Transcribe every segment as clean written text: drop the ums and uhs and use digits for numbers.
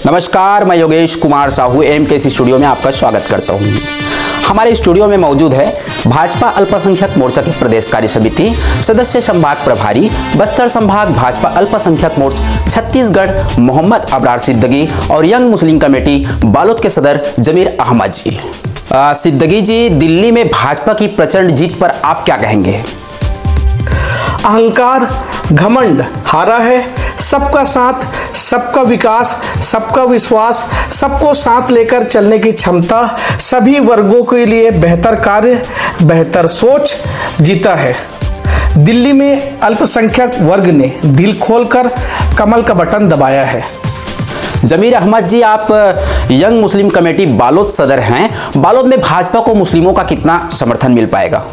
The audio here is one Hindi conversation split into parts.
नमस्कार, मैं योगेश कुमार साहू एमकेसी स्टूडियो में आपका स्वागत करता हूं। हमारे स्टूडियो में मौजूद है भाजपा अल्पसंख्यक मोर्चा के प्रदेश कार्य समिति सदस्य संभाग प्रभारी बस्तर संभाग भाजपा अल्पसंख्यक मोर्चा छत्तीसगढ़ मोहम्मद अबरार सिद्दगी और यंग मुस्लिम कमेटी बालोद के सदर जमीर अहमद जी। सिद्दगी जी, दिल्ली में भाजपा की प्रचंड जीत पर आप क्या कहेंगे? अहंकार, घमंड हारा है। सबका साथ, सबका विकास, सबका विश्वास, सबको साथ लेकर चलने की क्षमता, सभी वर्गों के लिए बेहतर कार्य, बेहतर सोच जीता है। दिल्ली में अल्पसंख्यक वर्ग ने दिल खोलकर कमल का बटन दबाया है। जमीर अहमद जी, आप यंग मुस्लिम कमेटी बालोद सदर हैं। बालोद में भाजपा को मुस्लिमों का कितना समर्थन मिल पाएगा?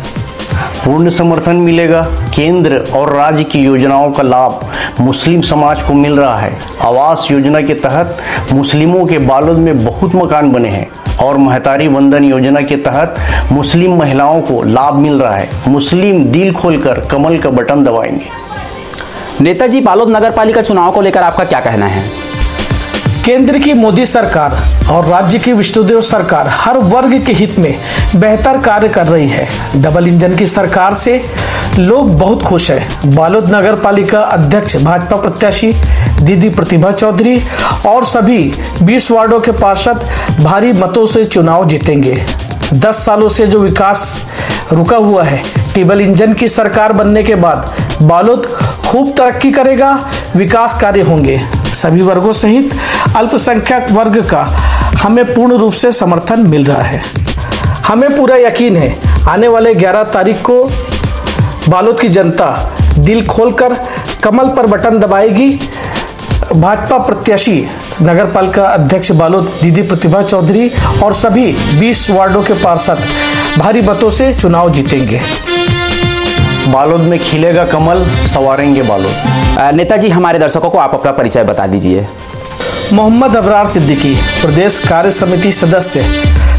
पूर्ण समर्थन मिलेगा। केंद्र और राज्य की योजनाओं का लाभ मुस्लिम समाज को मिल रहा है। आवास योजना के तहत मुस्लिमों के बालोद में बहुत मकान बने हैं और महतारी वंदन योजना के तहत मुस्लिम महिलाओं को लाभ मिल रहा है। मुस्लिम दिल खोलकर कमल का बटन दबाएंगे। नेताजी, बालोद नगर पालिका चुनाव को लेकर आपका क्या कहना है? केंद्र की मोदी सरकार और राज्य की विष्णुदेव सरकार हर वर्ग के हित में बेहतर कार्य कर रही है। डबल इंजन की सरकार से लोग बहुत खुश हैं। बालोद नगर पालिका अध्यक्ष भाजपा प्रत्याशी दीदी प्रतिभा चौधरी और सभी 20 वार्डों के पार्षद भारी मतों से चुनाव जीतेंगे। 10 सालों से जो विकास रुका हुआ है, डबल इंजन की सरकार बनने के बाद बालोद खूब तरक्की करेगा, विकास कार्य होंगे। सभी वर्गों सहित अल्पसंख्यक वर्ग का हमें पूर्ण रूप से समर्थन मिल रहा है। हमें पूरा यकीन है आने वाले 11 तारीख को बालोद की जनता दिल खोलकर कमल पर बटन दबाएगी। भाजपा प्रत्याशी नगर पालिका अध्यक्ष बालोद दीदी प्रतिभा चौधरी और सभी 20 वार्डों के पार्षद भारी मतों से चुनाव जीतेंगे। बालोद में खिलेगा कमल, सवारेंगे बालोद। नेताजी, हमारे दर्शकों को आप अपना परिचय बता दीजिए। मोहम्मद अबरार सिद्दीकी, प्रदेश कार्य समिति सदस्य,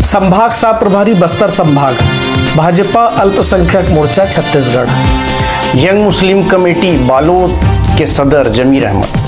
संभाग सह प्रभारी बस्तर संभाग, भाजपा अल्पसंख्यक मोर्चा छत्तीसगढ़। यंग मुस्लिम कमेटी बालोद के सदर जमीर अहमद।